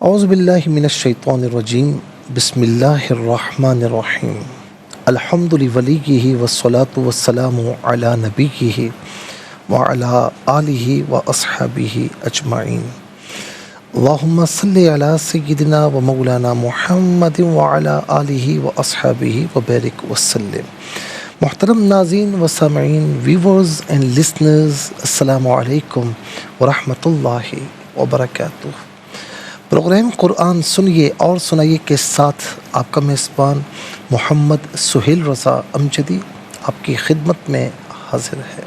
اعوذ باللہ من الشیطان الرجیم بسم اللہ الرحمن الرحیم الحمد لولیہ والصلاة والسلام علی نبیہ وعلی آلہ واصحابہ اجمعین اللہم صلی علی سیدنا و مولانا محمد وعلی آلہ واصحابہ وبارک وسلم۔ محترم ناظرین و سامعین، ویورز اینڈ لسنرز، السلام علیکم ورحمۃ اللہ وبرکاتہ۔ پروگرام قرآن سنیے اور سنائیے کے ساتھ آپ کا میزبان محمد سہیل رضا امجدی آپ کی خدمت میں حاضر ہے۔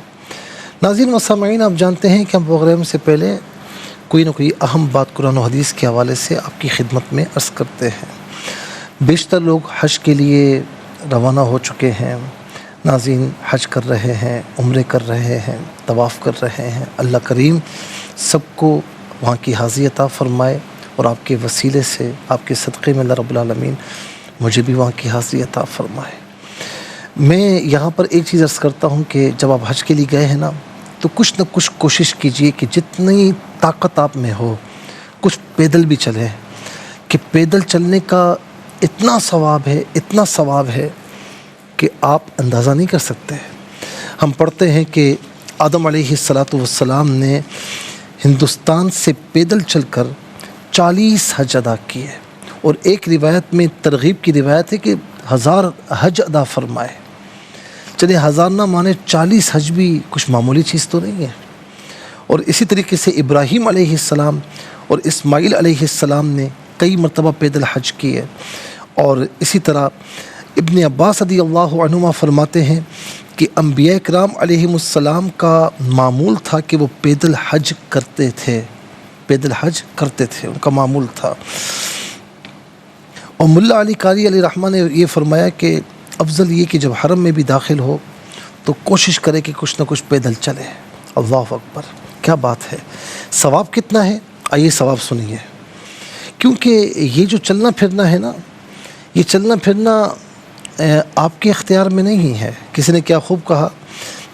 ناظرین و سامعین، آپ جانتے ہیں کہ ہم پروگرام سے پہلے کوئی نہ کوئی اہم بات قرآن و حدیث کے حوالے سے آپ کی خدمت میں عرض کرتے ہیں۔ بیشتر لوگ حج کے لیے روانہ ہو چکے ہیں۔ ناظرین حج کر رہے ہیں، عمرے کر رہے ہیں، طواف کر رہے ہیں۔ اللہ کریم سب کو وہاں کی حاضری عطا فرمائے اور آپ کے وسیلے سے، آپ کے صدقے میں اللہ رب العالمین مجھے بھی وہاں کی حاضری عطا فرمائے۔ میں یہاں پر ایک چیز عرض کرتا ہوں کہ جب آپ حج کے لیے گئے ہیں نا، تو کچھ نہ کچھ کوشش کیجئے کہ جتنی طاقت آپ میں ہو کچھ پیدل بھی چلیں، کہ پیدل چلنے کا اتنا ثواب ہے کہ آپ اندازہ نہیں کر سکتے۔ ہم پڑھتے ہیں کہ آدم علیہ السلام نے ہندوستان سے پیدل چل کر 40 حج ادا کیے، اور ایک روایت میں ترغیب کی روایت ہے کہ 1000 حج ادا فرمائے۔ چلے 1000 نہ مانے 40 حج بھی کچھ معمولی چیز تو نہیں ہے۔ اور اسی طریقے سے ابراہیم علیہ السلام اور اسماعیل علیہ السلام نے کئی مرتبہ پیدل حج کیے۔ اور اسی طرح ابن عباس رضی اللہ عنہما فرماتے ہیں کہ انبیاء کرام علیہم السلام کا معمول تھا کہ وہ پیدل حج کرتے تھے، ان کا معمول تھا۔ اور ملا علی قاری علیہ رحمہ نے یہ فرمایا کہ افضل یہ کہ جب حرم میں بھی داخل ہو تو کوشش کرے کہ کچھ نہ کچھ پیدل چلے۔ اللہ اکبر، کیا بات ہے! ثواب کتنا ہے؟ آئیے ثواب سنیے۔ کیونکہ یہ جو چلنا پھرنا ہے نا، یہ چلنا پھرنا آپ کے اختیار میں نہیں ہے۔ کسی نے کیا خوب کہا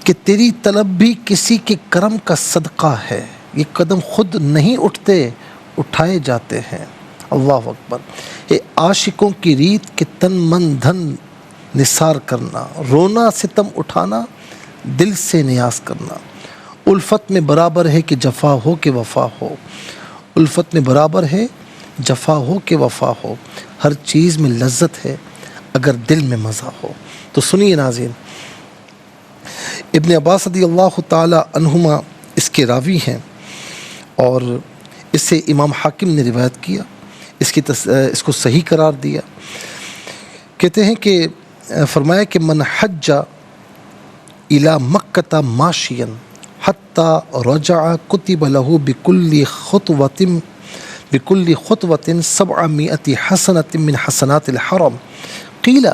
کہ تیری طلب بھی کسی کے کرم کا صدقہ ہے، یہ قدم خود نہیں اٹھتے، اٹھائے جاتے ہیں۔ اللہ اکبر۔ اے عاشقوں کی ریت کہ تن من دھن نثار کرنا، رونا ستم اٹھانا، دل سے نیاز کرنا۔ الفت میں برابر ہے کہ جفا ہو کہ وفا ہو، الفت میں برابر ہے جفا ہو کہ وفا ہو، ہر چیز میں لذت ہے اگر دل میں مزہ ہو۔ تو سنیے ناظرین، ابن عباس رضی اللہ تعالی عنہما اس کے راوی ہیں، اور اس سے امام حاکم نے روایت کیا، اس کو صحیح قرار دیا۔ کہتے ہیں کہ فرمایا کہ من حج الی مکہ ماشیا حتی رجع کتب له بكل خطوة 700 حسنة من حسنات الحرم قیل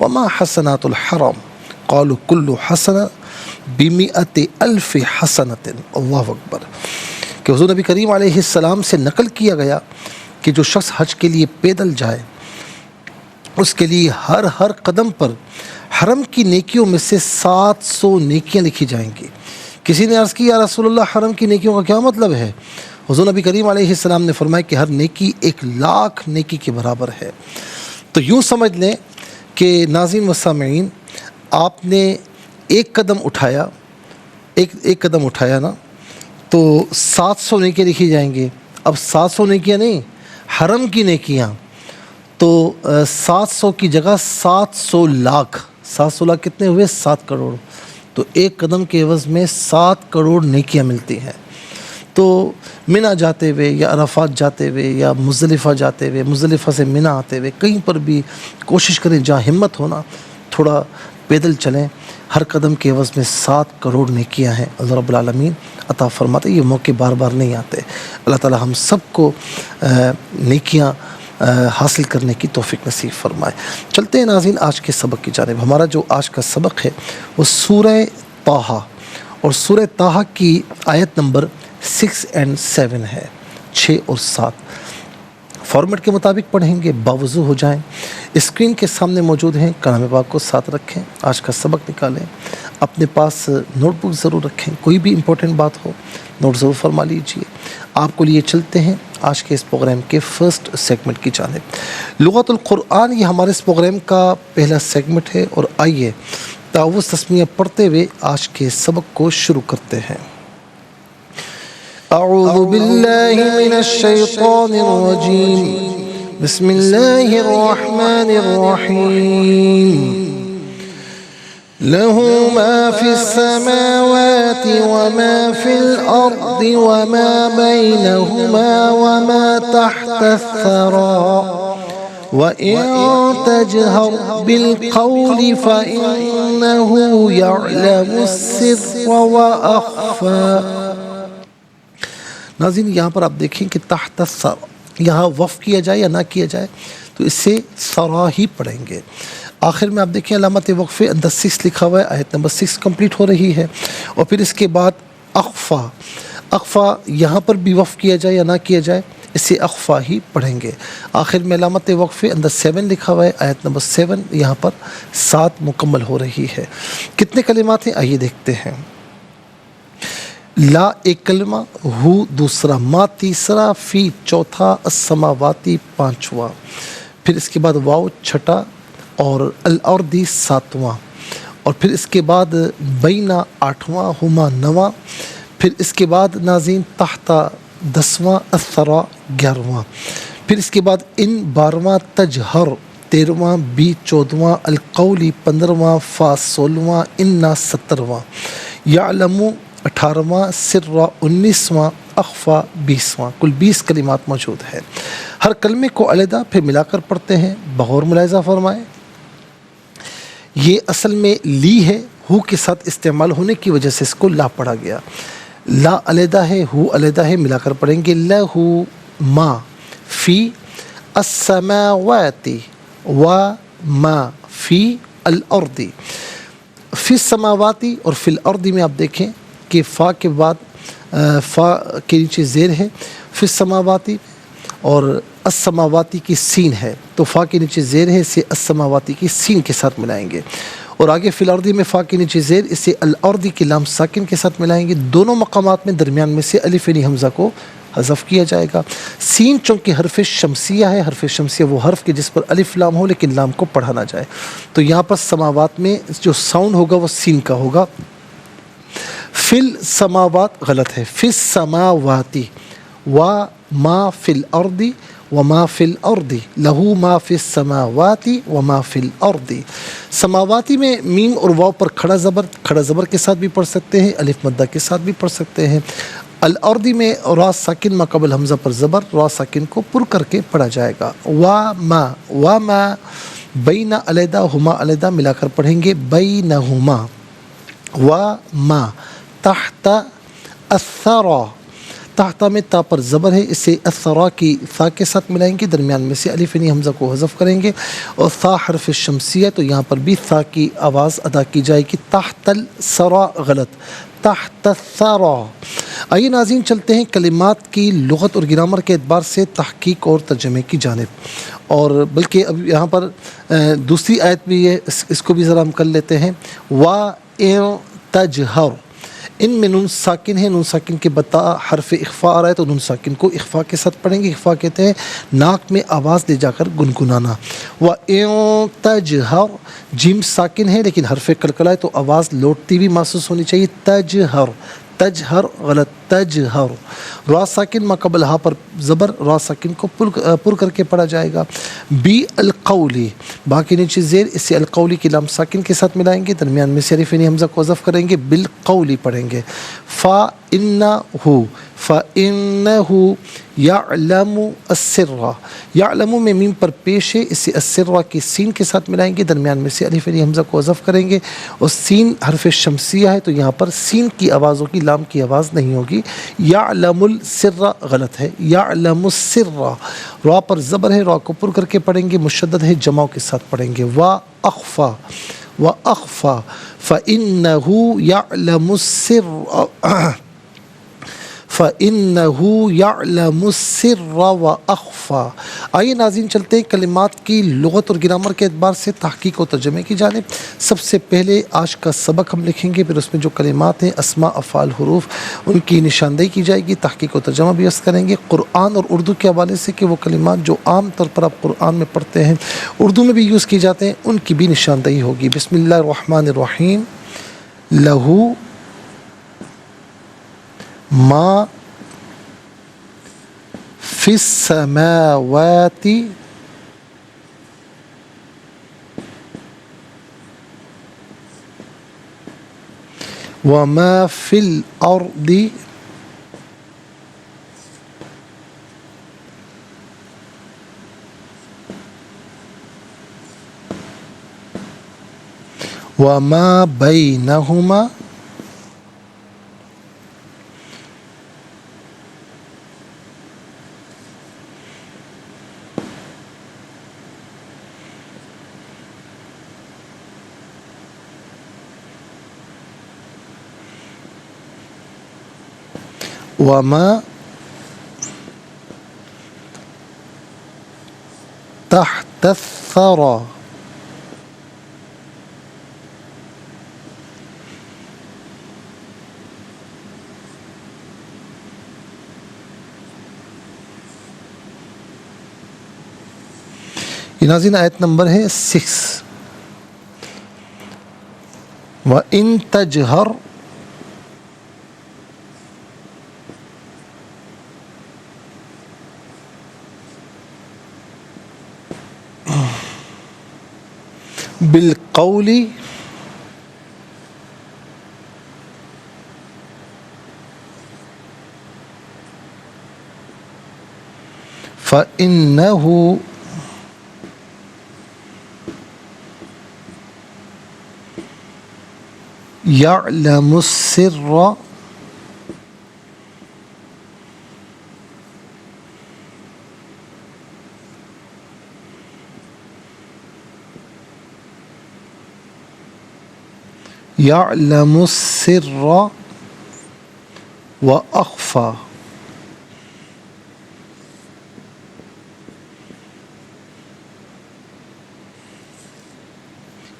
وما حسنات الحرم قالوا كل حسنة ب100,000 حسنة۔ اللہ اکبر۔ کہ حضور نبی کریم علیہ السلام سے نقل کیا گیا کہ جو شخص حج کے لیے پیدل جائے اس کے لیے ہر قدم پر حرم کی نیکیوں میں سے 700 نیکیاں لکھی جائیں گی۔ کسی نے عرض کی یا رسول اللہ، حرم کی نیکیوں کا کیا مطلب ہے؟ حضور نبی کریم علیہ السلام نے فرمایا کہ ہر نیکی 1,00,000 نیکی کے برابر ہے۔ تو یوں سمجھ لیں کہ ناظرین و سامعین، آپ نے ایک قدم اٹھایا نا، تو 700 نیکیاں لکھی جائیں گے۔ اب 700 نیکیاں نہیں، حرم کی نیکیاں، تو 700 کی جگہ 700 لاکھ، 700 لاکھ کتنے ہوئے؟ 7 کروڑ۔ تو ایک قدم کے عوض میں 7 کروڑ نیکیاں ملتی ہیں۔ تو منی جاتے ہوئے یا عرفات جاتے ہوئے یا مزدلفہ جاتے ہوئے، مزدلفہ سے منی آتے ہوئے، کہیں پر بھی کوشش کریں جہاں ہمت ہونا تھوڑا پیدل چلیں، ہر قدم کے عوض میں 7 کروڑ نیکیاں ہیں اللہ رب العالمین عطا فرماتے۔ یہ موقع بار بار نہیں آتے۔ اللہ تعالی ہم سب کو نیکیاں حاصل کرنے کی توفیق نصیب فرمائے۔ چلتے ہیں ناظرین آج کے سبق کی جانب۔ ہمارا جو آج کا سبق ہے وہ سورہ طٰہٰ، اور سورہ طٰہٰ کی آیت نمبر 6 اور 7 ہے، 6 اور 7۔ فارمیٹ کے مطابق پڑھیں گے، باوضو ہو جائیں۔ اسکرین کے سامنے موجود ہیں، کلام پاک کو ساتھ رکھیں، آج کا سبق نکالیں، اپنے پاس نوٹ بک ضرور رکھیں، کوئی بھی امپورٹنٹ بات ہو نوٹ ضرور فرما لیجیے۔ آپ کو لیے چلتے ہیں آج کے اس پروگرام کے فرسٹ سیگمنٹ کی جانب۔ لغت القرآن یہ ہمارے اس پروگرام کا پہلا سیگمنٹ ہے، اور آئیے تعوذ تسمیہ پڑھتے ہوئے آج کے سبق کو شروع کرتے ہیں۔ اعوذ باللہ من الشیطان الرجیم، بسم اللہ الرحمن الرحیم۔ له ما في السماوات وما في الأرض وما بينهما وما تحت الثرى وإن تجهر بالقول فإنه يعلم السر وأخفى۔ ناظرین یہاں پر آپ دیکھیں کہ تحت الثرى یہاں وقف کیا جائے یا نہ کیا جائے تو اس سے ثرا ہی پڑھیں گے۔ آخر میں آپ دیکھیں علامت وقفے اندر 6 لکھا ہوا ہے، آیت نمبر 6 کمپلیٹ ہو رہی ہے، اور پھر اس کے بعد اخفا یہاں پر بھی وقف کیا جائے یا نہ کیا جائے اس سے اخفا ہی پڑھیں گے۔ آخر میں علامت وقفے اندر 7 لکھا ہوا ہے، آیت نمبر 7 یہاں پر 7 مکمل ہو رہی ہے۔ کتنے کلمات ہیں آئیے دیکھتے ہیں۔ لا ایک کلمہ، ہو دوسرا، ما تیسرا، فی چوتھا، السماواتی پانچواں، پھر اس کے بعد واو چھٹا، اور الارضی 7واں، اور پھر اس کے بعد بینا 8واں، ہما 9واں، پھر اس کے بعد ناظرین تحت 10واں، الثرى 11واں، پھر اس کے بعد ان 12واں، تجہر 13واں، بی 14واں، القولی 15واں، فا 16واں، انا 17واں، یعلم 18واں، سر 19واں، اخفا 20واں۔ کل 20 کلمات موجود ہیں۔ ہر کلمے کو علیحدہ پھر ملا کر پڑھتے ہیں، بغور ملاحظہ فرمائیں۔ یہ اصل میں لی ہے، ہو کے ساتھ استعمال ہونے کی وجہ سے اس کو لا پڑھا گیا۔ لا علیحدہ ہے، ہو علیحدہ ہے، ملا کر پڑھیں گے۔ لہو ما فی السماوات و ما فی الارض۔ فی السماواتی اور فی الارض میں آپ دیکھیں کہ فا کے بعد فا کے نیچے زیر ہے فی السماواتی، اور السماواتی کی سین ہے تو فا کے نیچے زیر ہے، اسے السماواتی کی سین کے ساتھ ملائیں گے، اور آگے فی الارض میں فا کے نیچے زیر، اسے الارض کی لام ساکن کے ساتھ ملائیں گے۔ دونوں مقامات میں درمیان میں سے الف یعنی حمزہ کو حذف کیا جائے گا۔ سین چونکہ حرف شمسیہ ہے، حرف شمسیہ وہ حرف کے جس پر الف لام ہو لیکن لام کو پڑھا نہ جائے، تو یہاں پر سماوات میں جو ساؤنڈ ہوگا وہ سین کا ہوگا۔ فی السماوات غلط ہے، فی السماواتی، و ما فی الارض وما فی الارض، لہو ما فی السماوات وما فی الارض۔ سماواتی میں میم اور واو پر کھڑا زبر کے ساتھ بھی پڑھ سکتے ہیں، الف مدہ کے ساتھ بھی پڑھ سکتے ہیں۔ الارض میں را ساکن ما قبل حمزہ پر زبر، را ساکن کو پر کر کے پڑھا جائے گا۔ وما بین علیحدہ، ہما علیحدہ، ملا کر پڑھیں گے بینہما۔ وما تحت الثرى، تحت میں تا پر زبر ہے، اسے الثرى کی ثا کے ساتھ ملائیں گے، درمیان میں سے الف یعنی حمزہ کو حذف کریں گے، اور ثا حرف شمسیہ تو یہاں پر بھی ثا کی آواز ادا کی جائے گی۔ تحت الثرى غلط، تحت الثرى۔ آئیے ناظرین چلتے ہیں کلمات کی لغت اور گرامر کے اعتبار سے تحقیق اور ترجمے کی جانب، اور بلکہ اب یہاں پر دوسری آیت بھی ہے، اس کو بھی ذرا ہم کر لیتے ہیں۔ وَإِن تَجْهَرْ، ان میں نون ساکن ہے، نون ساکن کے بتا حرف اخفاء آ رہا ہے تو نون ساکن کو اخفاء کے ساتھ پڑھیں گے۔ اخفاء کہتے ہیں ناک میں آواز لے جا کر گنگنانا۔ وَإِن تَجْهَرْ، جیم ساکن ہے لیکن حرف کلکلا ہے تو آواز لوٹتی بھی محسوس ہونی چاہیے۔ تجہر، تجہر غلط، تجہر۔ را ساکن ما قبل ہا پر زبر، را ساکن کو پر کر کے پڑھا جائے گا۔ بی القولی، با کے نیچے زیر، اسے القولی کی لام ساکن کے ساتھ ملائیں گے، درمیان میں سے الف یعنی حمزہ کو حذف کریں گے، بالقولی پڑھیں گے۔ فا انہو، فَإِنَّهُ يَعْلَمُ السِّرَّ، یعلم میں میم پر پیش ہے، اسے السِّرَّ کی سین کے ساتھ ملائیں گے، درمیان میں سے الف یعنی حمزہ کو حذف کریں گے، اور سین حرف شمسیہ ہے تو یہاں پر سین کی آواز ہوگی، لام کی آواز نہیں ہوگی۔ یعلم السر غلط ہے، یعلم السر، را پر زبر ہے، را کو پر کر کے پڑھیں گے، مشدد ہے، جماؤ کے ساتھ پڑھیں گے۔ وَأَخْفَى، وَأَخْفَى، فَإِنَّهُ يَعْلَمُ السِّرَّ، فَإِنَّهُ يَعْلَمُ السِّرَّ وَأَخْفَى۔ آئیے ناظرین چلتے ہیں کلمات کی لغت اور گرامر کے اعتبار سے تحقیق و ترجمے کی جانب۔ سب سے پہلے آج کا سبق ہم لکھیں گے، پھر اس میں جو کلمات ہیں اسماء، افعال، حروف، ان کی نشاندہی کی جائے گی، تحقیق و ترجمہ بھی عرض کریں گے قرآن اور اردو کے حوالے سے کہ وہ کلمات جو عام طور پر آپ قرآن میں پڑھتے ہیں اردو میں بھی یوز کی جاتے ہیں ان کی بھی نشاندہی ہوگی۔ بسم اللہ الرحمن الرحیم۔ لہو ما فی السماوات وما فی الارض وما بینہما وما تحت الثرى۔ یہ ناظرین آیت نمبر ہے 6۔ وَإِن تَجْهَرْ بالقول فإنه يعلم السر يعلم السر وأخفى۔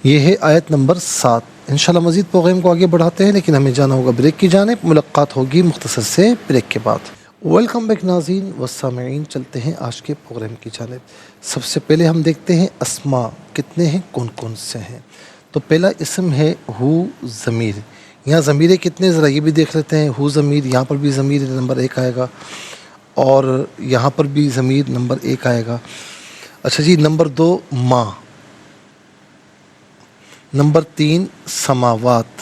یہ ہے آیت نمبر 7۔ انشاءاللہ مزید پروگرام کو آگے بڑھاتے ہیں، لیکن ہمیں جانا ہوگا بریک کی جانب۔ ملاقات ہوگی مختصر سے بریک کے بعد۔ ویلکم بیک ناظرین و سامعین، چلتے ہیں آج کے پروگرام کی جانب۔ سب سے پہلے ہم دیکھتے ہیں اسماء کتنے ہیں، کون کون سے ہیں۔ تو پہلا اسم ہے ہو ضمیر۔ یہاں ضمیریں کتنے، ذرا یہ بھی دیکھ لیتے ہیں۔ ہو ضمیر، یہاں پر بھی ضمیر نمبر 1 آئے گا، اور یہاں پر بھی ضمیر نمبر 1 آئے گا۔ اچھا جی، نمبر 2 ما، نمبر 3 سماوات،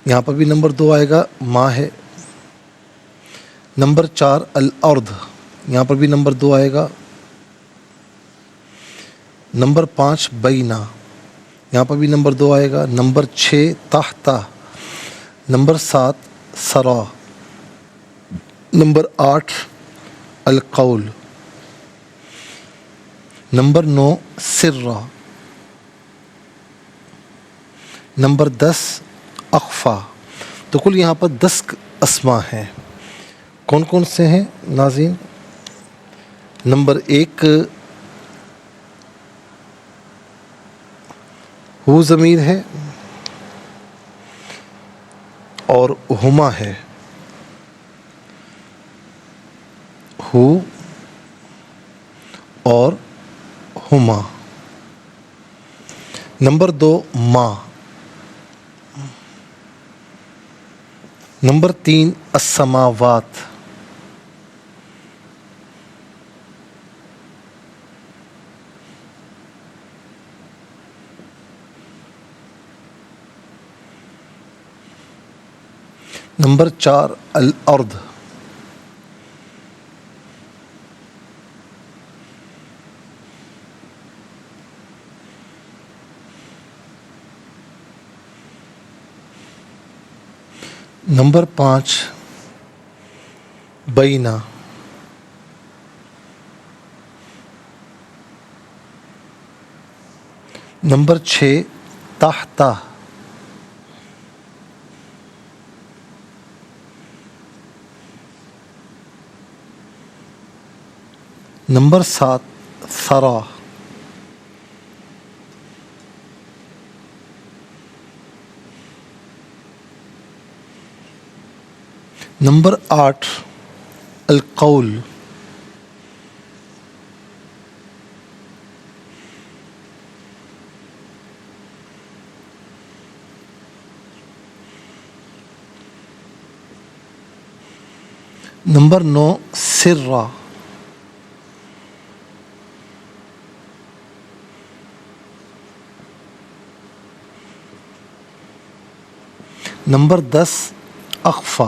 یہاں پر بھی نمبر 2 آئے گا، ما ہے۔ نمبر 4 الارض، یہاں پر بھی نمبر 2 آئے گا۔ نمبر 5 بینا، یہاں پر بھی نمبر 2 آئے گا۔ نمبر 6 تحتا، نمبر 7 سرا، نمبر 8 القول، نمبر 9 سرا، نمبر 10 اخفا۔ تو کل یہاں پر 10 اسماء ہیں۔ کون کون سے ہیں ناظرین؟ نمبر 1 ہو ضمیر ہے اور ہما ہے۔ ہو اور ہما۔ نمبر 2 ما۔ نمبر 3 السماوات۔ نمبر 4 الارض۔ نمبر 5 بینا۔ نمبر 6 تحتا۔ نمبر 7 ثرا. نمبر 8 القول. نمبر 9 سرا. نمبر 10 اخفا.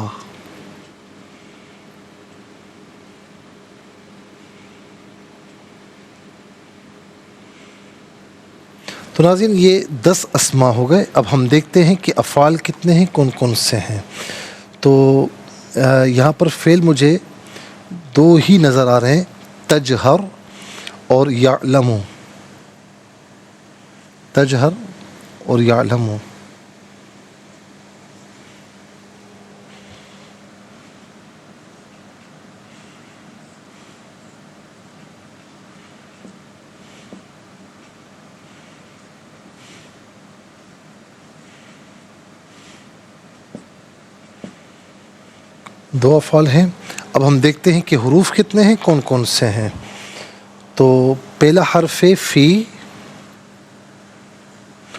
تو ناظرین یہ 10 اسماء ہو گئے. اب ہم دیکھتے ہیں کہ افعال کتنے ہیں، کون کون سے ہیں. تو یہاں پر فعل مجھے 2 ہی نظر آ رہے ہیں، تجہر اور یعلم. تجہر اور یعلم. دو افعال ہیں. اب ہم دیکھتے ہیں کہ حروف کتنے ہیں، کون کون سے ہیں. تو پہلا حرف ہے فی،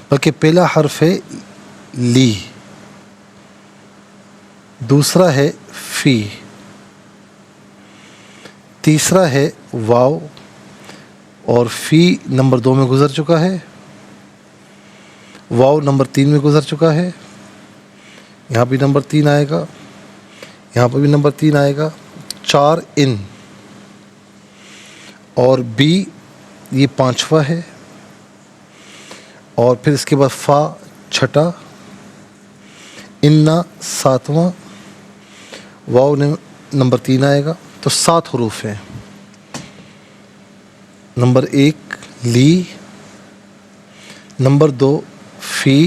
بلکہ پہلا حرف ہے لی. دوسرا ہے فی. تیسرا ہے واو، اور فی نمبر 2 میں گزر چکا ہے، واو نمبر 3 میں گزر چکا ہے. یہاں بھی نمبر 3 آئے گا، یہاں پر بھی نمبر 3 آئے گا. 4 ان، اور بی یہ 5واں ہے، اور پھر اس کے بعد فا 6، انا 7واں، واو نمبر 3 آئے گا. تو 7 حروف ہیں. نمبر 1 لی، نمبر 2 فی،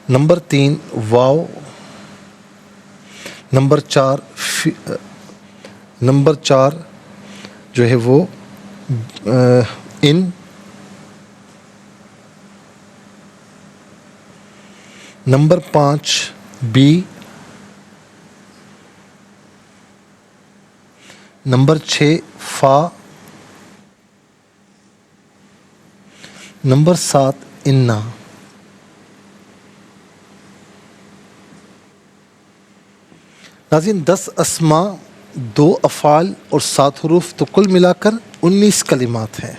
نمبر 3 واو، نمبر 4 جو ہے وہ ان، نمبر 5 بی، نمبر 6 فا، نمبر 7 انا. ناظرین 10 اسماء، 2 افعال اور 7 حروف، تو کل ملا کر 19 کلمات ہیں.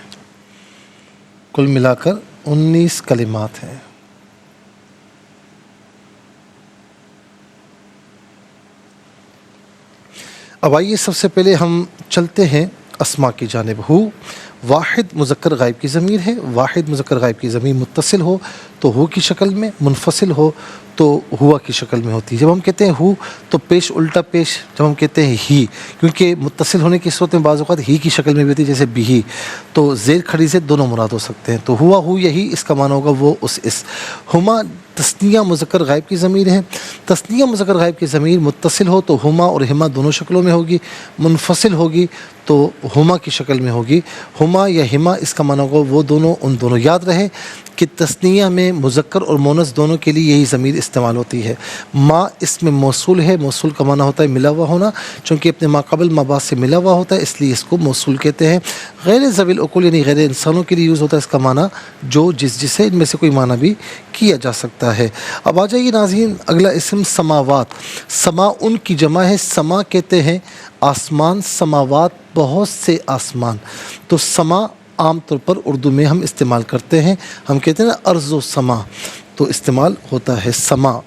کل ملا کر 19 کلمات ہیں. اب آئیے سب سے پہلے ہم چلتے ہیں اسماء کی جانب. ہو واحد مذکر غائب کی ضمیر ہے. واحد مذکر غائب کی ضمیر متصل ہو تو ہو کی شکل میں، منفصل ہو تو ہوا کی شکل میں ہوتی ہے. جب ہم کہتے ہیں ہو تو پیش الٹا پیش، جب ہم کہتے ہیں ہی، کیونکہ متصل ہونے کی صورت میں بعض اوقات ہی کی شکل میں بھی ہوتی ہے، جیسے بھی، تو زیر کھڑی سے دونوں مراد ہو سکتے ہیں. تو ہوا ہو یہی اس کا معنی ہوگا وہ اس. ہما تثنیہ مذکر غائب کی ضمیر ہے. تثنیہ مذکر غائب کی ضمیر متصل ہو تو ہما اور ہما دونوں شکلوں میں ہوگی، منفصل ہوگی تو ہما کی شکل میں ہوگی. ہما یا ہما اس کا معنی ہوگا وہ دونوں، ان دونوں. یاد رہے کہ تثنیہ میں مذکر اور مونث دونوں کے لیے یہی ضمیر استعمال ہوتی ہے. ما اس میں موصول ہے. موصول کا معنی ہوتا ہے ملا ہوا ہونا، چونکہ اپنے ما قبل ما بعد سے ملا ہوا ہوتا ہے، اس لیے اس کو موصول کہتے ہیں. غیر ذوی العقول یعنی غیر انسانوں کے لیے یوز ہوتا ہے اس کا معنی جو جسے ان میں سے کوئی معنی بھی کیا جا سکتا ہے. اب آ جائیے ناظرین اگلا اسم سماوات. سما ان کی جمع ہے. سما کہتے ہیں آسمان، سماوات بہت سے آسمان. تو سما عام طور پر اردو میں ہم استعمال کرتے ہیں، ہم کہتے ہیں نا ارض و سما، تو استعمال ہوتا ہے سما.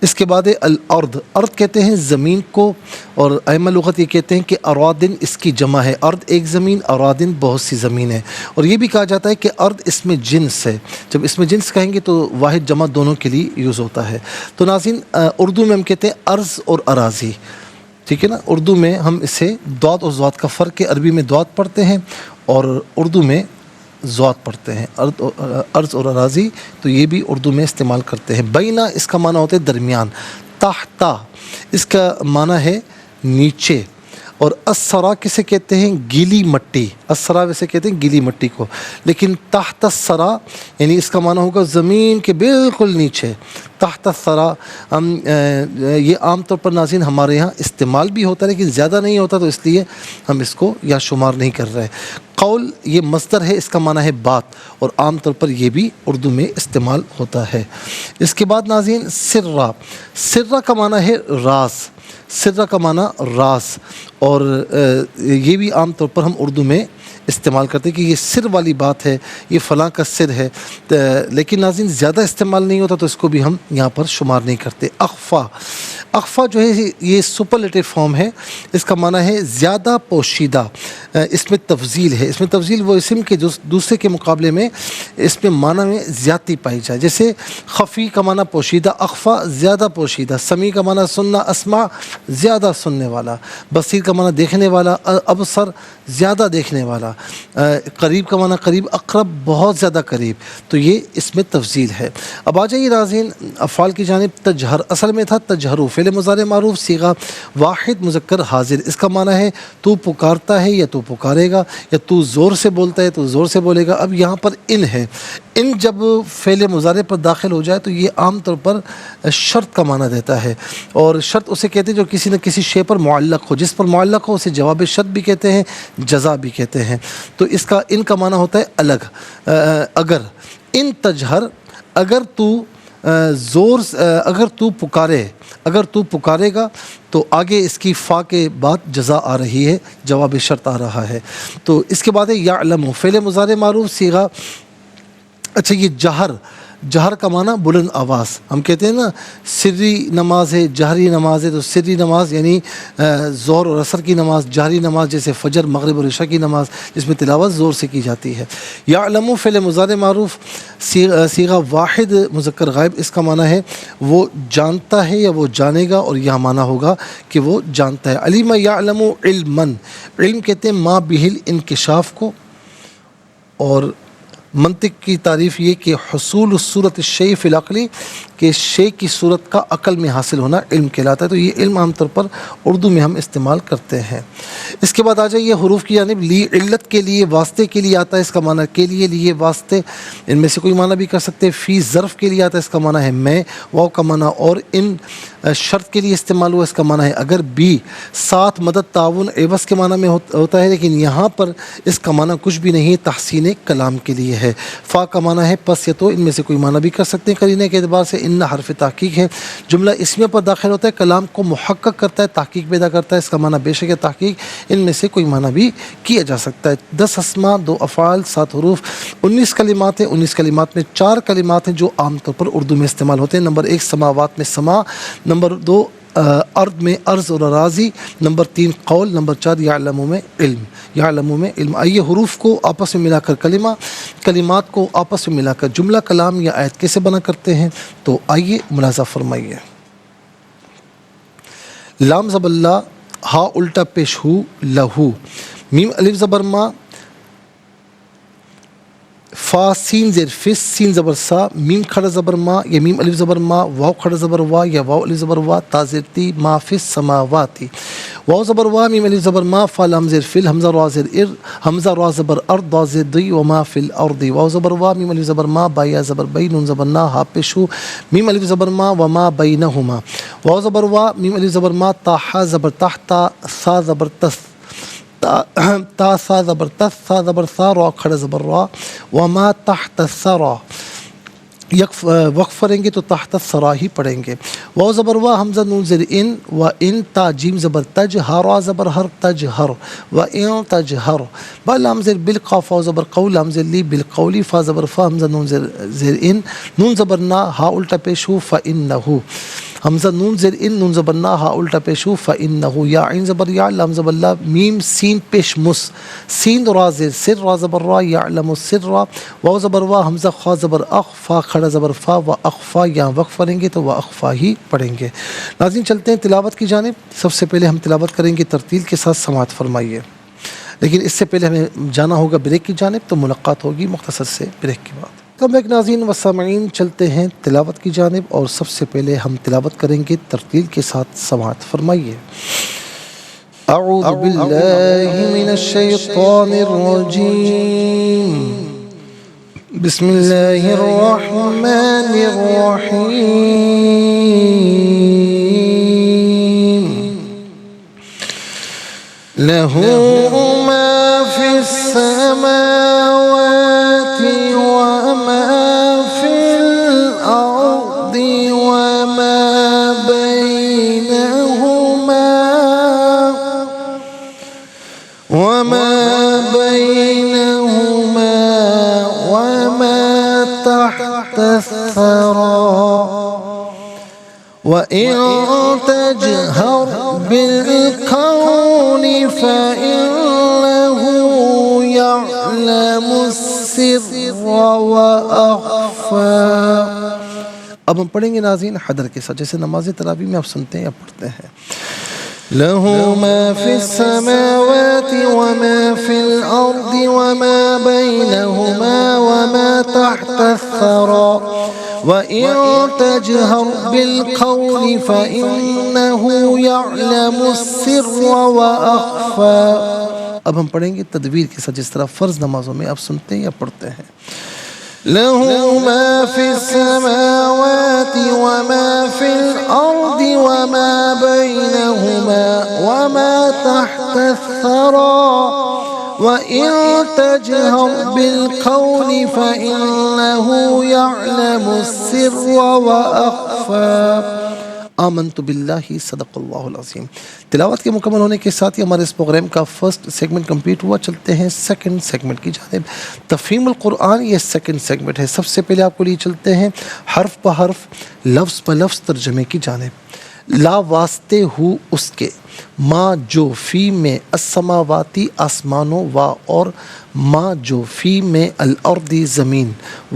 اس کے بعد الارض. ارض کہتے ہیں زمین کو، اور ائمہ لغت یہ کہتے ہیں کہ ارادن اس کی جمع ہے. ارض ایک زمین، ارادن بہت سی زمین ہے. اور یہ بھی کہا جاتا ہے کہ ارض اس میں جنس ہے. جب اس میں جنس کہیں گے تو واحد جمع دونوں کے لیے یوز ہوتا ہے. تو ناظرین اردو میں ہم کہتے ہیں ارض اور اراضی، ٹھیک ہے نا. اردو میں ہم اسے داد اور ضاد کا فرق ہے. عربی میں داد پڑھتے ہیں اور اردو میں ضاد پڑھتے ہیں، ارض اور اراضی تو یہ بھی اردو میں استعمال کرتے ہیں۔ بینا اس کا معنی ہوتا ہے درمیان، تحتا اس کا معنی ہے نیچے، اور السرا کسے کہتے ہیں؟ گیلی مٹی، السرا ویسے کہتے ہیں گیلی مٹی کو، لیکن تحت السرا یعنی اس کا معنی ہوگا زمین کے بالکل نیچے، تحت السرا۔ یہ عام طور پر ناظرین ہمارے یہاں استعمال بھی ہوتا ہے لیکن زیادہ نہیں ہوتا، تو اس لیے ہم اس کو یا شمار نہیں کر رہے۔ قول یہ مصدر ہے، اس کا معنی ہے بات، اور عام طور پر یہ بھی اردو میں استعمال ہوتا ہے۔ اس کے بعد ناظرین سرا، سرا کا معنی ہے راز، سرا کا معنی راز، اور یہ بھی عام طور پر ہم اردو میں استعمال کرتے ہیں کہ یہ سر والی بات ہے، یہ فلاں کا سر ہے، لیکن ناظرین زیادہ استعمال نہیں ہوتا تو اس کو بھی ہم یہاں پر شمار نہیں کرتے۔ اخفا، اخفا جو ہے یہ سپرلیٹو فارم ہے، اس کا معنی ہے زیادہ پوشیدہ، اس میں تفضیل ہے، اس میں تفضیل وہ اسم کے جو دوسرے کے مقابلے میں اس میں معنی میں زیادتی پائی جائے، جیسے خفی کا معنی پوشیدہ، اخفا زیادہ پوشیدہ، سمیع کا معنی سننا، اسمع زیادہ سننے والا، بصیر کا معنی دیکھنے والا، ابصر زیادہ دیکھنے والا، قریب کا معنی قریب، اقرب بہت زیادہ قریب، تو یہ اس میں تفضیل ہے۔ اب آ جائیے ناظرین افعال کی جانب۔ تجہر اصل میں تھا تجہرو، فعل مضارع معروف، صیغہ واحد مذکر حاضر، اس کا معنی ہے تو پکارتا ہے یا تو پکارے گا، یا تو زور سے بولتا ہے تو زور سے بولے گا۔ اب یہاں پر ان ہے، ان جب فعل مضارع پر داخل ہو جائے تو یہ عام طور پر شرط کا معنی دیتا ہے، اور شرط اسے کہتے ہیں جو کسی نہ کسی شے پر معلق ہو، جس پر معلق ہو اسے جواب شرط بھی کہتے ہیں، جزا بھی کہتے ہیں۔ تو اس کا ان کا معنی ہوتا ہے الگ، اگر ان تجہر، اگر تو زور، اگر تو پکارے، اگر تو پکارے گا تو آگے اس کی فا کے بعد جزا آ رہی ہے، جواب شرط آ رہا ہے۔ تو اس کے بعد ہے یعلم، فعل مضارع معروف، صیغہ، اچھا یہ جہر، جہر کا معنی بلند آواز، ہم کہتے ہیں نا سری نماز ہے، جہری نماز ہے، تو سری نماز یعنی ظہر اور عصر کی نماز، جہری نماز جیسے فجر مغرب اور عشاء کی نماز جس میں تلاوت زور سے کی جاتی ہے۔ یعلم فعل مضارع معروف، صیغہ واحد مذکر غائب، اس کا معنی ہے وہ جانتا ہے یا وہ جانے گا، اور یہاں معنی ہوگا کہ وہ جانتا ہے۔ علم یعلم علما، علم کہتے ہیں ما بہل انکشاف کو، اور منطق کی تعریف یہ کہ حصول الصورت الشیء فی العقلی، کہ شے کی صورت کا عقل میں حاصل ہونا علم کہلاتا ہے، تو یہ علم عام طور پر اردو میں ہم استعمال کرتے ہیں۔ اس کے بعد آ جائیے حروف کی جانب۔ لی علت کے لیے، واسطے کے لیے آتا ہے، اس کا معنی کے لیے، لیے، واسطے، ان میں سے کوئی معنی بھی کر سکتے ہیں۔ فی ظرف کے لیے آتا ہے، اس کا معنی ہے میں، واو کا معنی اور، ان شرط کے لیے استعمال ہوا، اس کا معنی ہے اگر، بھی، ساتھ، مدد، تعاون، عوض کے معنی میں ہوتا ہے، لیکن یہاں پر اس کا معنی کچھ بھی نہیں، تحسین کلام کے لیے ہے۔ فا کا معنی ہے پس یا تو، ان میں سے کوئی معنی بھی کر سکتے ہیں قرینے کے اعتبار سے۔ ان حرف تحقیق ہے، جملہ اسمیہ پر داخل ہوتا ہے، کلام کو محقق کرتا ہے، تحقیق پیدا کرتا ہے، اس کا معنی بے شک ہے تحقیق، ان میں سے کوئی معنی بھی کیا جا سکتا ہے۔ 10 اسماء، 2 افعال، 7 حروف، 19 کلمات ہیں۔ 19 کلمات میں 4 کلمات ہیں جو عام طور پر اردو میں استعمال ہوتے ہیں۔ نمبر 1 سماوات میں سما، نمبر 2 ارض میں ارض اور اراضی، نمبر 3 قول، نمبر 4 یعلم میں علم، یعلم میں علم۔ آئیے حروف کو آپس میں ملا کر کلمہ، کلمات کو آپس میں ملا کر جملہ، کلام یا آیت کیسے بنا کرتے ہیں، تو آئیے ملاحظہ فرمائیے۔ لام زبر لا، ہا الٹا پیش ہو، لہو، میم الف زبر ما، فا سین زیر فس، سین زبر سا، میم کھڑا زبر ما یا میم الف زبر ما، واو کھڑا زبر وا یا واو الف زبر وا، تا زیر تی، ما فس سماواتی، واو زبر وا، میم الف زبر ما، فا لام زیر فل، حمزہ را زیر ار، حمزہ را زبر ارض، دا زیر دی، وما فی الارض، واو زبر وا، میم الف زبر ما، با یا زبر بی، نون زبر نا، ہا پیش ہو، میم الف زبر ما، وما بینہما، واو زبر وا، میم الف زبر ما، تا ہا زبر تحت، تا سا زبر تس، تا سا زبر تس، سا زبر سا، را کھڑا زبر را، وما تحت الثرى، وقف پڑھیں گے تو تحت الثرى ہی پڑھیں گے۔ واو زبر وا، حمزہ نون زیر ان، و ان، تا جیم زبر تج، ہا را زبر ہر، تجہر، و ان تجہر، با لام زیر بالقاف، واو زبر قول، لام زیر لی بالقولی، فا زبر فا، حمزہ نون زیر ان، نون زبر نا، ہا الٹا پیش ہو، فإنہ، حمزہ نون زیر ان، نون زبر نا، ہا الٹا پیش ہو، فإنہ، یا عین زبر یا، لام زبر لا، میم سین پیش مس، سین را زیر سر، را زبر را، یعلم السر، واو زبر وا، حمزہ خا زبر اخ، فا کھڑا زبر فا، و اخفا، یہاں وقف پڑھیں گے تو و اخفا ہی پڑھیں گے۔ ناظرین چلتے ہیں تلاوت کی جانب۔ سب سے پہلے ہم تلاوت کریں گے ترتیل کے ساتھ، سماعت فرمائیے۔ لیکن اس سے پہلے ہمیں جانا ہوگا بریک کی جانب، تو ملاقات ہوگی مختصر سے بریک کے بعد۔ کم ایک ناظرین و سامعین، چلتے ہیں تلاوت کی جانب، اور سب سے پہلے ہم تلاوت کریں گے ترتیل کے ساتھ، سماعت فرمائیے۔ اعوذ باللہ من الشیطان الرجیم، بسم اللہ الرحمن الرحیم، لہ ما فی السماوات وما فی الارض وما بینہما وما تحت الثری، وَإِن تَجْهَرْ بِالْقَوْلِ فَإِنَّهُ يَعْلَمُ السِّرَّ وَأَخْفَى۔ اب ہم پڑھیں گے ناظرین حدر کے ساتھ، جیسے نماز تراویح میں آپ سنتے ہیں یا پڑھتے ہیں۔ لَهُ مَا فِي السَّمَاوَاتِ وَمَا فِي الْأَرْضِ وَمَا بَيْنَهُمَا وَمَا تَحْتَ الثَّرَى، وَإِن تَجْهَرْ بِالْقَوْلِ فَإِنَّهُ يَعْلَمُ السِّرَّ وَأَخْفَى۔ اب ہم پڑھیں گے تدبیر کے ساتھ، جس طرح فرض نمازوں میں آپ سنتے ہیں یا پڑھتے ہیں۔ لَهُ مَا فِي السَّمَاوَاتِ وَمَا فِي الْأَرْضِ وَمَا بَيْنَهُمَا وَمَا تَحْتَ الثَّرَى، وَإِن تَجْهَرْ بِالْقَوْلِ فَإِنَّهُ يَعْلَمُ السِّرَّ وَأَخْفَى۔ آمنت باللہ، صدق اللہ العظیم۔ تلاوت کے مکمل ہونے کے ساتھ ہی ہمارے اس پروگرام کا فرسٹ سیگمنٹ کمپلیٹ ہوا۔ چلتے ہیں سیکنڈ سیگمنٹ کی جانب، تفہیم القرآن، یہ سیکنڈ سیگمنٹ ہے۔ سب سے پہلے آپ کو لیے چلتے ہیں حرف بہ حرف، لفظ بہ لفظ ترجمے کی جانب۔ لا واسطے ہو اس کے، ما جو فی میں، السماواتی آسمانوں، وا اور ما جو فی میں، الارض زمین،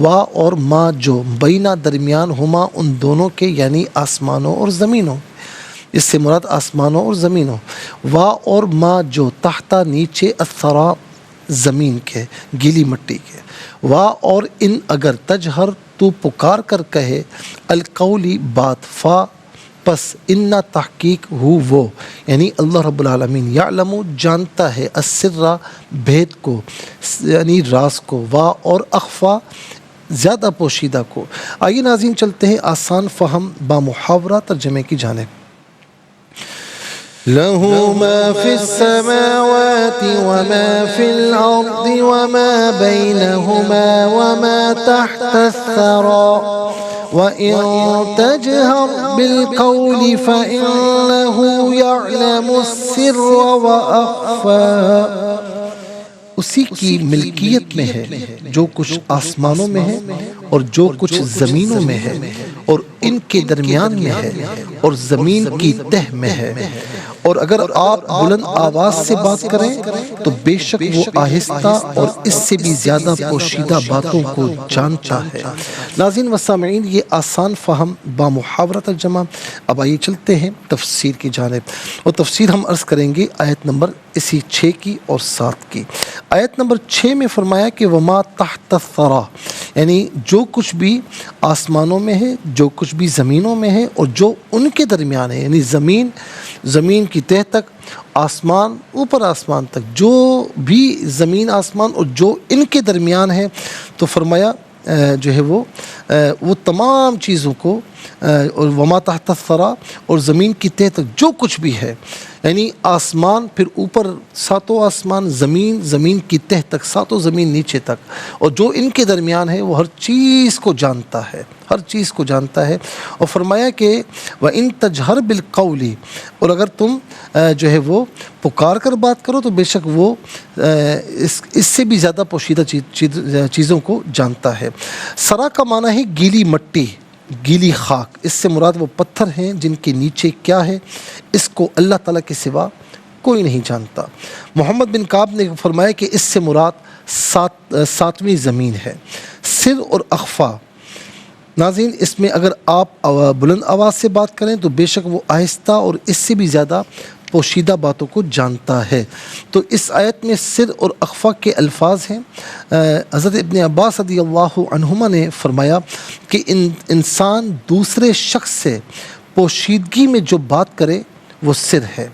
وا اور ما جو بینہ درمیان، ہما ان دونوں کے یعنی آسمانوں اور زمینوں، اس سے مراد آسمانوں اور زمینوں، وا اور ما جو تحتا نیچے، الثرا زمین کے، گیلی مٹی کے، وا اور ان اگر تجہر تو پکار کر کہے، القولی بات، فا پس ان تحقیق ہو وہ یعنی اللہ رب العالمین، یعلم جانتا ہے، السر بھید کو یعنی راز کو، وا اور اخفا زیادہ پوشیدہ کو۔ آئیے ناظرین چلتے ہیں آسان فہم با محاورہ ترجمے کی جانب۔ لَهُ مَا فِي السَّمَاوَاتِ وَمَا فِي الْأَرْضِ وَمَا بَيْنَهُمَا وَمَا تَحْتَ الثَّرَى، وَإِن تَجْهَرْ بِالْقَوْلِ فَإِنَّهُ يَعْلَمُ السِّرَّ وَأَخْفَى۔ اسی کی ملکیت میں ہے جو کچھ آسمانوں میں ہے اور جو کچھ زمینوں میں ہے، اور ان کے درمیان میں ہے اور زمین کی تہ میں ہے، اور اگر آپ بلند آواز سے بات کریں تو بے شک وہ آہستہ اور اس سے بھی زیادہ پوشیدہ باتوں کو جانتا ہے۔ ناظرین و سامعین، یہ آسان فہم با محاورہ ترجمہ۔ اب آئیے چلتے ہیں تفسیر کی جانب، اور تفسیر ہم عرض کریں گے آیت نمبر اسی 6 کی اور 7 کی۔ آیت نمبر 6 میں فرمایا کہ وما تحت الثری، یعنی جو کچھ بھی آسمانوں میں ہے، جو کچھ بھی زمینوں میں ہے، اور جو ان کے درمیان ہے، یعنی زمین کی تہ تک، آسمان اوپر آسمان تک، جو بھی زمین آسمان اور جو ان کے درمیان ہے، تو فرمایا جو ہے وہ تمام چیزوں کو، اور وما تحت الثری، اور زمین کی تہ تک جو کچھ بھی ہے، یعنی آسمان، پھر اوپر ساتوں آسمان، زمین کی تہ تک، ساتوں زمین نیچے تک، اور جو ان کے درمیان ہے، وہ ہر چیز کو جانتا ہے، ہر چیز کو جانتا ہے۔ اور فرمایا کہ وَإِن تَجْهَرْ بِالْقَوْلِ، اور اگر تم جو ہے وہ پکار کر بات کرو تو بے شک وہ اس سے بھی زیادہ پوشیدہ چیزوں کو جانتا ہے۔ سرا کا معنی ہے گیلی مٹی، گیلی خاک، اس سے مراد وہ پتھر ہیں جن کے نیچے کیا ہے، اس کو اللہ تعالیٰ کے سوا کوئی نہیں جانتا۔ محمد بن کعب نے فرمایا کہ اس سے مراد ساتویں زمین ہے۔ سر اور اخفا، ناظرین اس میں اگر آپ بلند آواز سے بات کریں تو بے شک وہ آہستہ اور اس سے بھی زیادہ پوشیدہ باتوں کو جانتا ہے۔ تو اس آیت میں سر اور اخفا کے الفاظ ہیں۔ حضرت ابن عباس رضی اللہ عنہما نے فرمایا کہ انسان دوسرے شخص سے پوشیدگی میں جو بات کرے وہ سر ہے،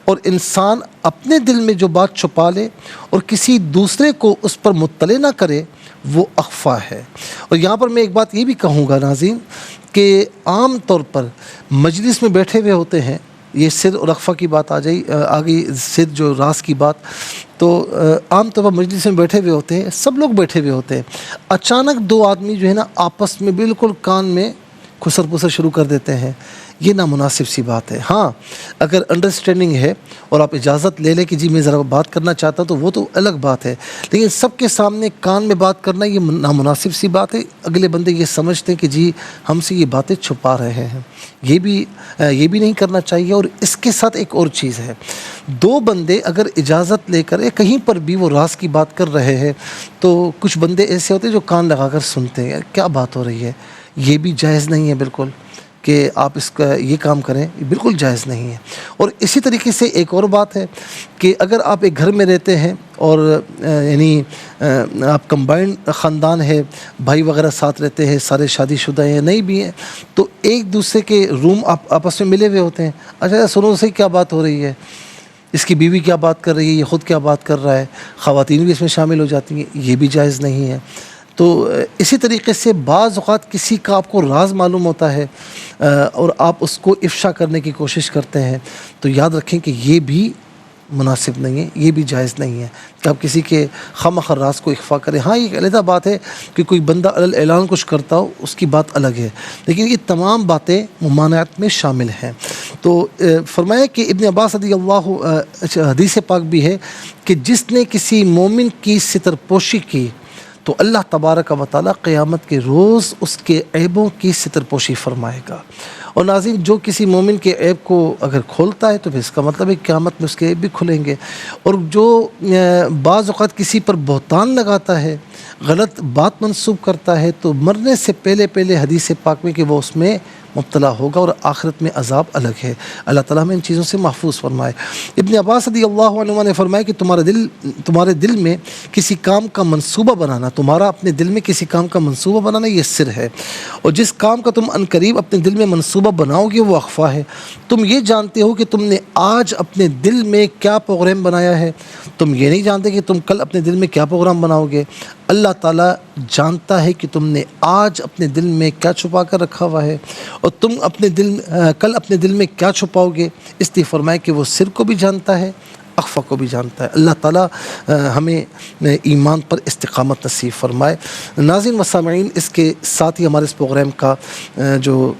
اور انسان اپنے دل میں جو بات چھپا لے اور کسی دوسرے کو اس پر مطلع نہ کرے وہ اخفا ہے۔ اور یہاں پر میں ایک بات یہ بھی کہوں گا ناظرین کہ عام طور پر مجلس میں بیٹھے ہوئے ہوتے ہیں، یہ سر اور اخفا کی بات آ گئی، سر جو راز کی بات، تو عام طور پر مجلس میں بیٹھے ہوئے ہوتے ہیں، سب لوگ بیٹھے ہوئے ہوتے ہیں، اچانک دو آدمی جو ہے نا آپس میں بالکل کان میں خسر پسر شروع کر دیتے ہیں، یہ نامناسب سی بات ہے۔ ہاں اگر انڈرسٹینڈنگ ہے اور آپ اجازت لے لیں کہ جی میں ذرا بات کرنا چاہتا ہوں تو وہ تو الگ بات ہے، لیکن سب کے سامنے کان میں بات کرنا یہ نامناسب سی بات ہے۔ اگلے بندے یہ سمجھتے ہیں کہ جی ہم سے یہ باتیں چھپا رہے ہیں، یہ بھی نہیں کرنا چاہیے۔ اور اس کے ساتھ ایک اور چیز ہے، دو بندے اگر اجازت لے کر کہیں پر بھی وہ راز کی بات کر رہے ہیں تو کچھ بندے ایسے ہوتے ہیں جو کان لگا کر سنتے ہیں، کیا بات ہو رہی ہے، یہ بھی جائز نہیں ہے بالکل کہ آپ اس کا یہ کام کریں، یہ بالکل جائز نہیں ہے۔ اور اسی طریقے سے ایک اور بات ہے کہ اگر آپ ایک گھر میں رہتے ہیں اور یعنی آپ کمبائنڈ خاندان ہے، بھائی وغیرہ ساتھ رہتے ہیں، سارے شادی شدہ ہیں نہیں بھی ہیں، تو ایک دوسرے کے روم آپ آپس میں ملے ہوئے ہوتے ہیں، اچھا سنو سے کیا بات ہو رہی ہے، اس کی بیوی کیا بات کر رہی ہے، یہ خود کیا بات کر رہا ہے، خواتین بھی اس میں شامل ہو جاتی ہیں، یہ بھی جائز نہیں ہے۔ تو اسی طریقے سے بعض اوقات کسی کا آپ کو راز معلوم ہوتا ہے اور آپ اس کو افشا کرنے کی کوشش کرتے ہیں، تو یاد رکھیں کہ یہ بھی مناسب نہیں ہے، یہ بھی جائز نہیں ہے کہ آپ کسی کے خواہ مخواہ راز کو اخفا کریں۔ ہاں یہ ایک علیحدہ بات ہے کہ کوئی بندہ اعلان کچھ کرتا ہو، اس کی بات الگ ہے، لیکن یہ تمام باتیں ممانعت میں شامل ہیں۔ تو فرمایا کہ ابن عباس رضی اللہ حدیث پاک بھی ہے کہ جس نے کسی مومن کی ستر پوشی کی تو اللہ تبارک و تعالیٰ قیامت کے روز اس کے عیبوں کی ستر پوشی فرمائے گا۔ اور ناظرین جو کسی مومن کے عیب کو اگر کھولتا ہے تو پھر اس کا مطلب ہے قیامت میں اس کے عیب بھی کھلیں گے۔ اور جو بعض اوقات کسی پر بہتان لگاتا ہے، غلط بات منسوب کرتا ہے، تو مرنے سے پہلے حدیث پاک میں کہ وہ اس میں مبتلا ہوگا اور آخرت میں عذاب الگ ہے۔ اللہ تعالیٰ ہمیں ان چیزوں سے محفوظ فرمائے۔ ابن عباس رضی اللہ عنہ نے فرمایا کہ تمہارے دل میں کسی کام کا منصوبہ بنانا، تمہارا اپنے دل میں کسی کام کا منصوبہ بنانا یہ سر ہے، اور جس کام کا تم عنقریب اپنے دل میں منصوبہ بناؤ گے وہ اخفا ہے۔ تم یہ جانتے ہو کہ تم نے آج اپنے دل میں کیا پروگرام بنایا ہے، تم یہ نہیں جانتے کہ تم کل اپنے دل میں کیا پروگرام بناؤ گے۔ اللہ تعالیٰ جانتا ہے کہ تم نے آج اپنے دل میں کیا چھپا کر رکھا ہوا ہے اور تم کل اپنے دل میں کیا چھپاؤ گے، اس لیے فرمائے کہ وہ سر کو بھی جانتا ہے، اخفا کو بھی جانتا ہے۔ اللہ تعالیٰ ہمیں ایمان پر استقامت نصیب فرمائے۔ ناظرین و سامعین، اس کے ساتھ ہی ہمارے اس پروگرام کا جو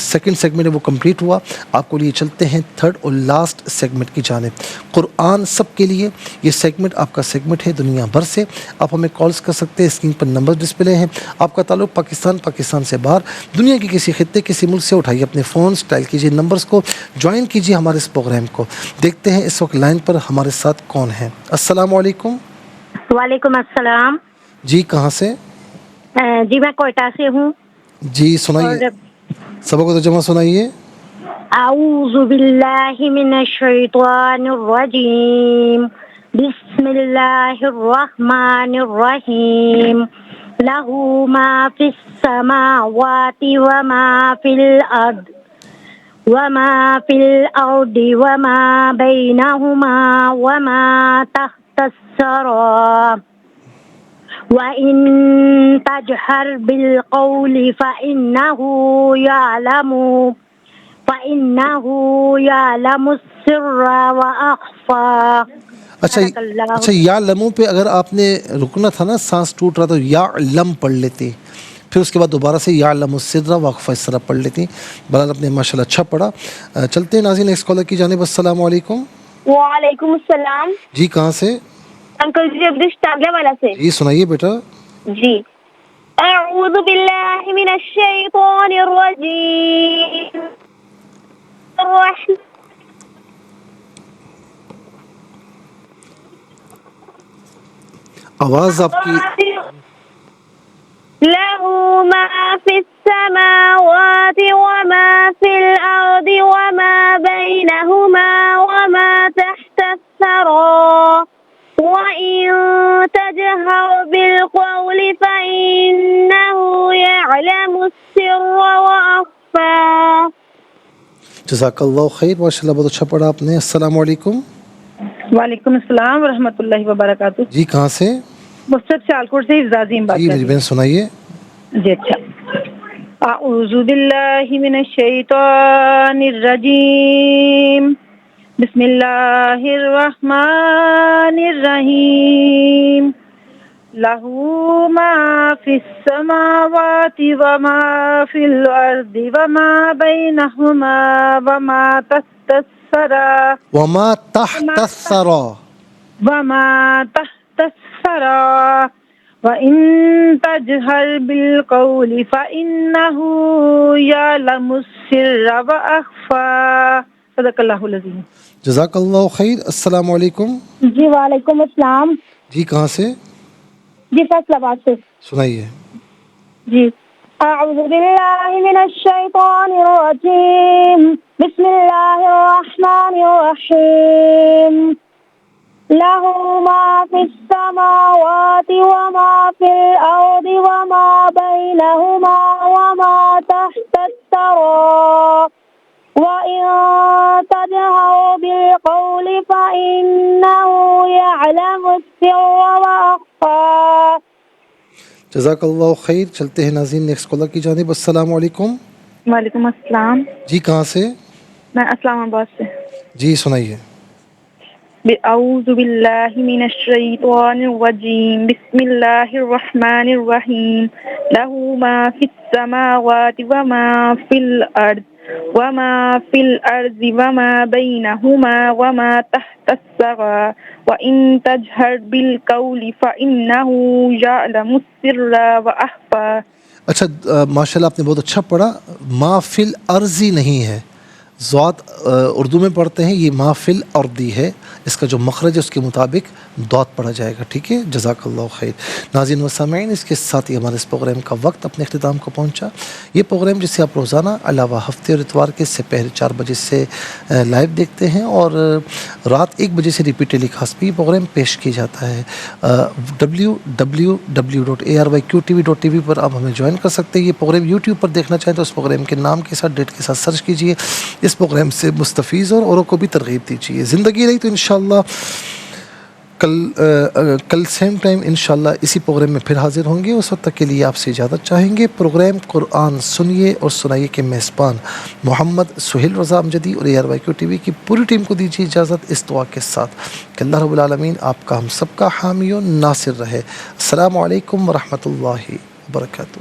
سیکنڈ سیگمنٹ ہے وہ کمپلیٹ ہوا۔ آپ کو لیے چلتے ہیں تھرڈ اور لاسٹ سیگمنٹ کی جانب، قرآن سب کے لیے۔ یہ سیگمنٹ آپ کا سیگمنٹ ہے دنیا بھر سے، آپ ہمیں کالز کر سکتے ہیں، اسکرین پر نمبر ڈسپلے ہیں۔ آپ کا تعلق پاکستان سے باہر، دنیا کے کسی خطے کسی ملک سے، اٹھائیے اپنے فونز، ڈائل کیجیے نمبرز کو، جوائن کیجیے ہمارے اس پروگرام کو۔ دیکھتے ہیں اس وقت لائن پر ہمارے ساتھ کون ہیں۔ السلام علیکم۔ وعلیکم السلام۔ جی کہاں سے؟ جی میں کوئٹہ سے ہوں۔ جی سنائیے، سبق و ترجمہ سنائیے۔ اعوذ باللہ من الشیطان الرجیم، بسم اللہ الرحمن الرحیم، لہ ما فی السماوات وما فی الارض وما بینہما وما تحت الثری، وَإِن تَجْهَرْ بِالْقَوْلِ فَإِنَّهُ يَعْلَمُ السِّرَّ وَأَخْفَى۔ اچھا یا لموں پہ اگر آپ نے رکنا تھا نا، سانس ٹوٹ رہا تو یا لم پڑھ لیتی، پھر اس کے بعد دوبارہ سے یا لم السر واخفى اس طرح پڑھ لیتی۔ بہرحال آپ نے ماشاءاللہ اچھا پڑھا۔ چلتے ہیں ناظرین نیکسٹ کالر کی جانب۔ السلام علیکم۔ وعلیکم السلام۔ جی کہاں سے؟ انکل جی عبدش ٹاگلے والا سے۔ جی سنائیے بیٹا۔ جی اعوذ باللہ من الشیطان الرجیم، آواز آپ کی له ما في السماوات وما في الأرض وما بينهما وما تحت الثرى وإن تجهر بالقول فإنه يعلم السر وأخفى. جزاک اللہ خیر، ماشاء اللہ بہت اچھا پڑھا آپ نے. السلام علیکم. وعلیکم السلام ورحمۃ اللہ وبرکاتہ. جی کہاں سے؟ مصرف سیالکوٹ سے حفظ عظیم بات جی کر میری رہی بہن سنائیے. ہوں. جی اچھا. اعوذ باللہ من الشیطان الرجیم، بسم اللہ الرحمن الرحیم. لہ ما فی السماوات وما فی الارض وما بینہما وما تحت الثری وما تحت الثری وما تحت الثرى وإن تجهر بالقول فإنه يعلم السر وأخفى. صدق اللہ العظیم. جزاک اللہ خیر. السلام علیکم. جی وعلیکم السلام. جی کہاں سے؟ جی فیصل آباد سے. سنائیے. جی اعوذ باللہ من الشیطان الرجیم، بسم اللہ الرحمن الرحیم. له ما في السماوات وما في الأرض وما بينهما وما تحت الثرى وإن تجهر بالقول فإنه يعلم السر وأخفى. جزاک اللہ خیر. چلتے ہیں ناظرین نیکسٹ کالر کی جانب. السلام علیکم. وعلیکم السلام. جی کہاں سے؟ میں اسلام آباد سے. جی سنائیے. اعوذ باللہ من الشیطان الرجیم، بسم اللہ الرحمن الرحیم. لہ ما فی السماوات وما فی الارض وما بینہما وما تحت الثری وإن تجہر بالقول فإنہ یعلم السر وأخفى. اچھا ماشاء اللہ آپ نے بہت اچھا پڑھا. ما فی الارضی نہیں ہے، ضاد اردو میں پڑھتے ہیں، یہ ما فی الارضی ہے. اس کا جو مخرج ہے اس کے مطابق ضاد پڑھا جائے گا. ٹھیک ہے. جزاک اللہ خیر. ناظرین و سامعین، اس کے ساتھ ہی ہمارے اس پروگرام کا وقت اپنے اختتام کو پہنچا. یہ پروگرام جسے آپ روزانہ علاوہ ہفتے اور اتوار کے سپہر 4 بجے سے لائیو دیکھتے ہیں اور رات 1 بجے سے ریپیٹ ٹیلی کاسٹ پہ یہ پروگرام پیش کیا جاتا ہے. www.arqtv.tv پر آپ ہمیں جوائن کر سکتے ہیں. یہ پروگرام یوٹیوب پر دیکھنا چاہیں تو اس پروگرام کے نام کے ساتھ ڈیٹ کے ساتھ سرچ کیجئے. اس پروگرام سے مستفیض اور اوروں کو بھی ترغیب دیجیے. زندگی رہی تو انشاءاللہ کل سیم ٹائم انشاءاللہ اسی پروگرام میں پھر حاضر ہوں گے. اس وقت تک کے لیے آپ سے اجازت چاہیں گے. پروگرام قرآن سنیے اور سنائیے کے میزبان محمد سہیل رضا امجدی اور ARYQ TV کی پوری ٹیم کو دیجیے اجازت اس دعا کے ساتھ کہ اللہ رب العالمین آپ کا ہم سب کا حامی و ناصر رہے. السلام علیکم ورحمۃ اللہ وبرکاتہ.